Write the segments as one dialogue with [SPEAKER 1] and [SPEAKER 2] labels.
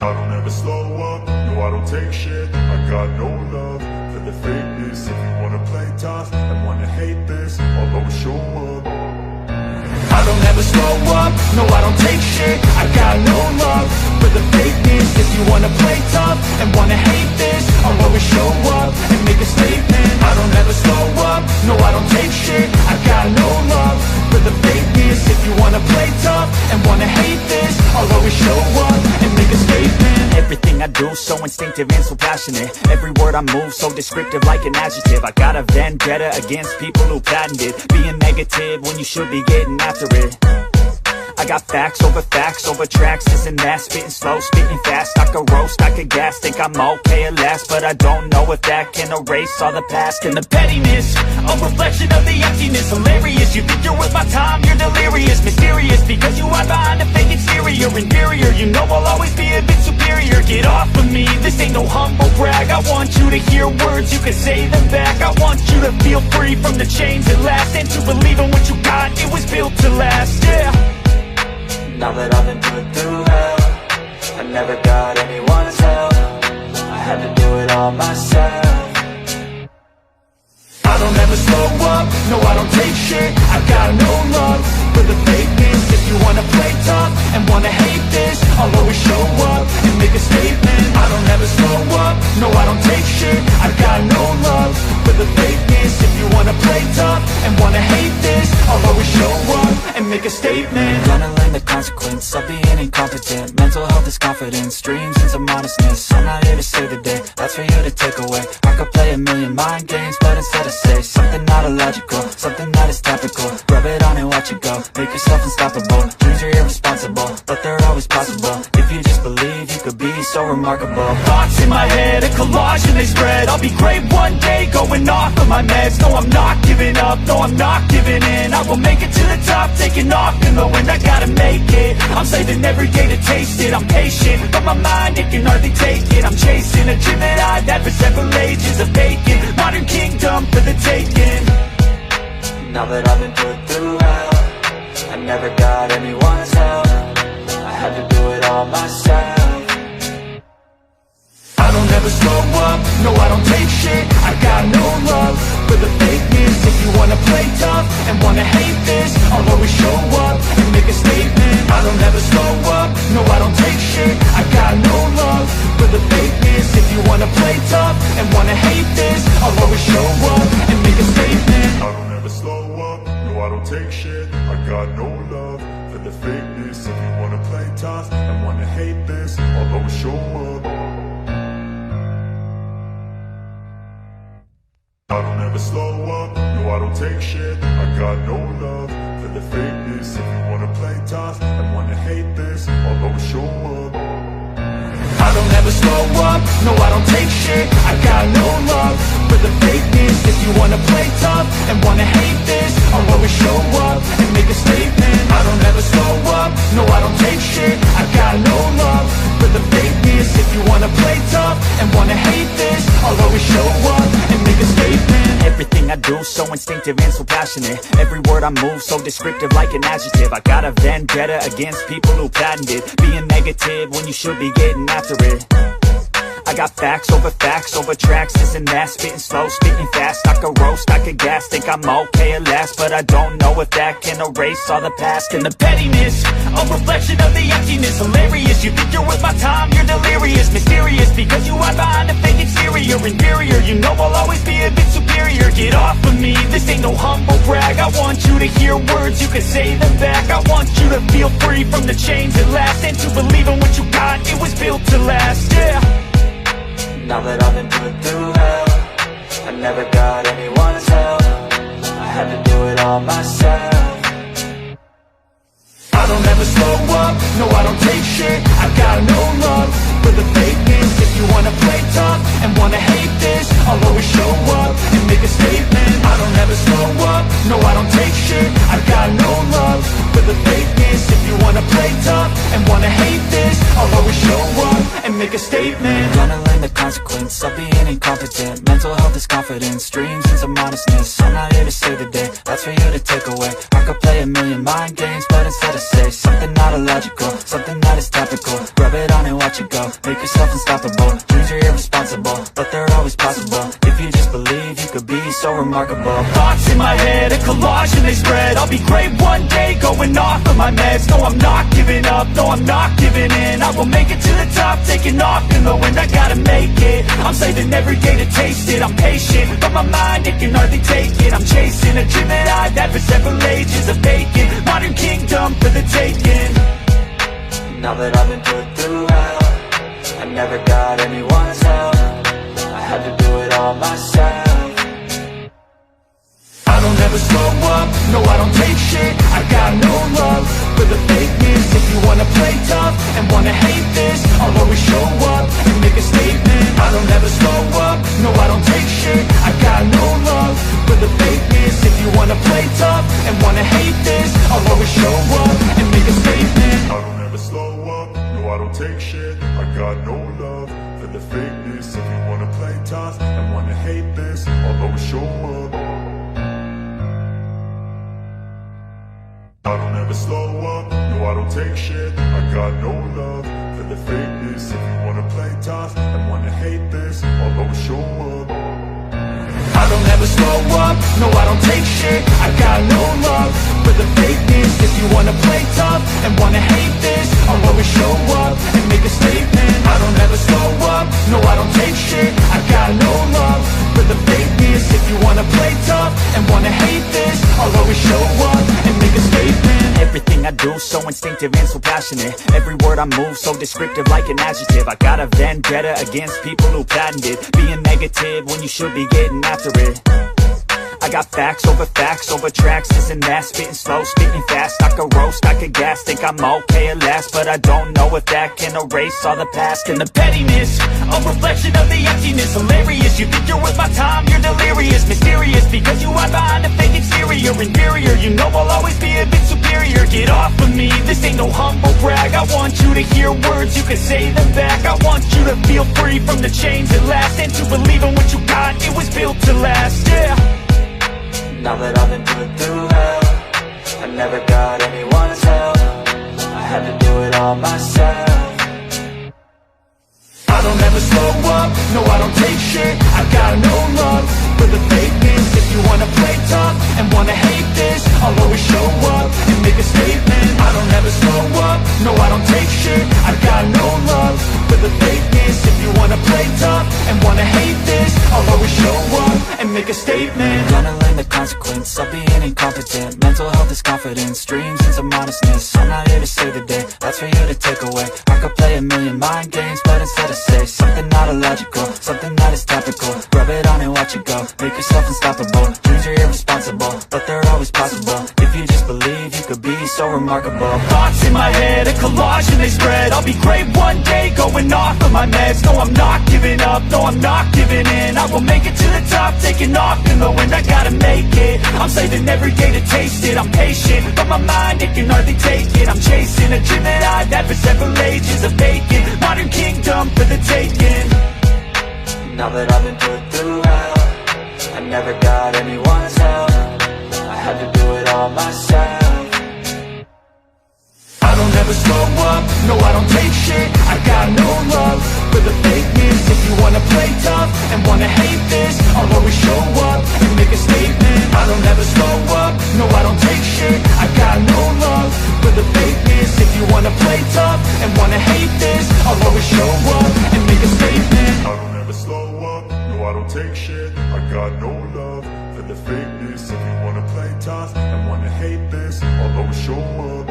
[SPEAKER 1] I don't ever slow up, no I don't take shit. I got no love for the fakeness. If you wanna play tough and wanna hate this, I'll always show up. I don't ever slow up, no I don't take shit. I got no love for the fakeness. If you wanna play tough and wanna hate this, I'll always show up and make a statement. I don't ever slow up, no I don't take shit. I got no love for the fakeness. If you wanna play tough and wanna hate this, I'll always show up and make a statement.
[SPEAKER 2] Everything I do so instinctive and so passionate. Every word I move so descriptive like an adjective. I got a vendetta against people who patented being negative when you should be getting after it. I got facts over tracks, isn't that? Spitting slow, spitting fast, I could roast, I could gas. Think I'm okay at last, but I don't know if that can erase all the past. And the pettiness, a reflection of the emptiness. Hilarious, you think you're worth my time, you're delirious. Mysterious, because you hide behind a fake exterior. Inferior, you know I'll always be a bit superior. Get off of me, this ain't no humble brag. I want you to hear words, you can say them back. I want you to feel free from the chains at last, and to believe in what you got, it was built to last, yeah.
[SPEAKER 3] Now that I've been put through hell, I never got anyone's help. I had to do it all myself.
[SPEAKER 1] I don't ever slow up, no I don't take shit. I got no love for the fakeness. If you wanna play tough and wanna hate this, I'll always show up and make a statement. I don't ever slow up, no I don't take shit. I got no love for the fakeness. If you wanna play tough and wanna hate this, I'll always show up and make a statement.
[SPEAKER 3] Gonna learn the consequence of being incompetent. Mental health is confidence, dreams and some modestness. I'm not here to save the day, that's for you to take away. I could play a million mind games, but instead I say something not illogical, something that is topical. Rub it on and watch it go, make yourself unstoppable. Dreams are irresponsible, but they're always possible. If you just believe, you could be so remarkable.
[SPEAKER 2] Thoughts in my head, a collage and they spread. I'll be great one day, going off of my meds. No, I'm not giving up, no, I'm not giving in. I will make it to the top, taking off in the wind. I gotta make it, I'm saving every day to taste it. I'm patient, but my mind, it can hardly take it. I'm chasing a dream that I've had for several ages of vacant. Modern kingdom for the taking.
[SPEAKER 3] Now that I've been put through hell, I never got anyone's help. I had to do it all myself.
[SPEAKER 1] I don't ever slow up, no I don't take shit. I got no love for the fakeness. If you wanna play tough and wanna hate this, I'll always show up and make a statement. I don't ever slow up, no I don't take shit. I got no love for the fakeness. If you wanna play tough and wanna hate this, I'll always show up and make a statement. I don't ever slow up, no I don't take shit. I got no love for the fakeness. If you wanna play tough and wanna hate this, I'll always show up. I don't ever slow up, no I don't take shit. I got no love for the fakeness. If you wanna play tough and wanna hate this, I'll always show up. I don't ever slow up, no I don't take shit. I got no love for the fakeness. If you wanna play tough and wanna hate this, I'll always show up and make a statement. I don't ever slow up, no I don't take shit. I got no love for the fakeness. If you wanna play tough and wanna hate this, I'll always show up and make a statement.
[SPEAKER 2] Everything I do so instinctive and so passionate. Every word I move so descriptive like an adjective. I got a vendetta against people who patented being negative when you should be getting after it. I got facts over tracks, isn't that? Spitting slow, spitting fast, I could roast, I could gas. Think I'm okay at last, but I don't know if that can erase all the past. And the pettiness, a reflection of the emptiness. Hilarious, you think you're worth my time, you're delirious. Mysterious, because you hide behind a fake exterior. Inferior, you know I'll always be a bit superior. Get off of me, this ain't no humble brag. I want you to hear words, you can say them back. I want you to feel free from the chains at last, and to believe in what you got, it was built to last, yeah.
[SPEAKER 3] Now that I've been put through hell, I never got anyone's help. I had to do it all myself.
[SPEAKER 1] I don't ever slow up, no I don't take shit. I got no love for the fakeness. If you wanna play tough and wanna hate this, I'll always show up and make a statement. I don't ever slow up, no I don't take shit. I got no love for the fakeness. If you wanna play tough and wanna hate this, I'll always show up and make
[SPEAKER 2] make a statement.
[SPEAKER 3] Gonna learn the consequence of being incompetent. Mental health is confidence, dreams and some honestness. I'm not here to save the day, that's for you to take away. I could play a million mind games, but instead I say something not illogical, something that is topical. Rub it on and watch it go, make yourself unstoppable. Dreams are irresponsible, but they're always possible. If you just believe, you could be so remarkable.
[SPEAKER 2] Thoughts in my head, a collage and they spread. I'll be great one day, going off of my meds. No, I'm not giving up, no, I'm not giving in. I will make it to the top, taking off in the wind. I gotta make it, I'm saving every day to taste it. I'm patient, but my mind, it can hardly take it. I'm chasing a dream that I've had for several ages. A vacant, modern kingdom for the taking.
[SPEAKER 3] Now that I've been put through hell, I never got anyone's help. I had to do it all myself.
[SPEAKER 2] I don't ever slow up, no I don't take shit. I got no love for the fakeness. If you wanna play tough and wanna hate this, I'll always show up and make a statement. I don't ever slow up, no I don't take shit. I got no love for the fakeness. If you wanna play tough and wanna hate this, I'll always show up and make a statement.
[SPEAKER 1] I don't ever slow up, no I don't take shit. I got no love for the fakeness. If you wanna play tough and wanna hate this, I'll always show up. I don't ever slow up, no I don't take shit. I got no love for the fakeness. If you wanna play tough and wanna hate this, I'll always show up.
[SPEAKER 2] I don't ever slow up, no I don't take shit. I got no love for the fakeness. If you wanna play tough and wanna hate this, I'll always show up and make a statement. I don't ever slow up, no I don't take shit. I got no love for the fakeness. If you wanna play tough and wanna hate this, I'll always show up and make a statement. Everything I do so instinctive and so passionate. Every word I move so descriptive like an adjective. I got a vendetta against people who patented being negative when you should be getting after it. I got facts over tracks, this and that. Spitting slow, spitting fast, I could roast, I could gas. Think I'm okay at last, but I don't know if that can erase all the past. And the pettiness, a reflection of the emptiness. Hilarious, you think you're worth my time, you're delirious. Mysterious, because you hide behind a fake exterior. Inferior, you know I'll always be a bit superior. Get off of me, this ain't no humble brag. I want you to hear words, you can say them back. I want you to feel free from the chains at last, and to believe in what you got, it was built to last, yeah.
[SPEAKER 3] Now that I've been put through hell, I never got anyone's help. I had to do it all myself.
[SPEAKER 2] I don't ever slow up, no I don't take shit. I got no love for the fakeness. If you wanna play tough and wanna hate this, I'll always show up and make a statement. I don't ever slow up, no I don't take shit. I got no love for the fakeness. If you wanna play tough and wanna hate this, I'll always show up and make a statement.
[SPEAKER 3] Gonna learn the consequence of being incompetent. Mental health is confidence, dreams and some honestness. I'm not here to save the day, that's for you to take away. I could play a million mind games, but instead I say something not illogical, something that is topical. Rub it on and watch it go, make yourself unstoppable. Dreams are irresponsible, but they're always possible. If you just believe, you could be so remarkable.
[SPEAKER 2] Thoughts in my head, a collage and they spread. I'll be great one day, going off of my meds. No, I'm not giving up, no, I'm not giving in. I will make it to the top, taking off in the wind. I gotta make it, I'm saving every day to taste it. I'm patient, but my mind, it can hardly take it. I'm chasing a dream that I've had for several ages. A vacant, modern kingdom for the taking.
[SPEAKER 3] Now that I've been put through hell, I never got anyone's help. I had to do it all myself.
[SPEAKER 2] I don't ever slow up, no I don't take shit. I got no love for the fakeness. If you wanna play tough and wanna hate this, I'll always show up and make a statement. I don't ever slow up, no I don't take shit. I got no love for the fakeness. If you wanna play tough and wanna hate this, I'll always show up and make a statement.
[SPEAKER 1] I don't ever slow up, no I don't take shit. I got no love for the fakeness. If you wanna play tough and wanna hate this, I'll always show up.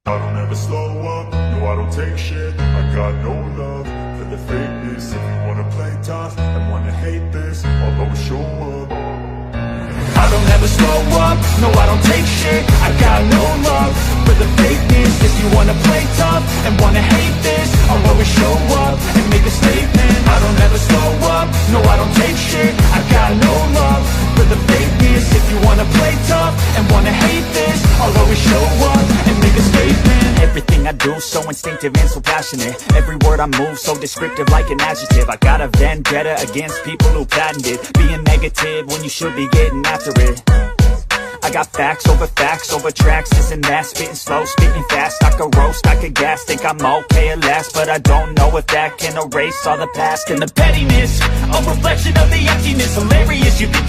[SPEAKER 1] I don't ever slow up, no I don't take shit. I got no love for the fakeness. If you wanna play tough and wanna hate this, I'll always show up.
[SPEAKER 2] I don't ever slow up, no I don't take shit. I got no love for the fakeness. If you wanna play tough and wanna hate this, I'll always show up and make a statement. I don't ever slow up, no I don't take shit. I got no love for the fakeness. If you wanna play tough and wanna hate this, I'll always show up and make a statement. do, so instinctive and so passionate. Every word I move, so descriptive like an adjective. I got a vendetta against people who patented being negative when you should be getting after it. I got facts over tracks, this and that, spitting slow, spitting fast. I could roast, I could gas, think I'm okay at last, but I don't know if that can erase all the past and the pettiness, a reflection of the emptiness. Hilarious, you think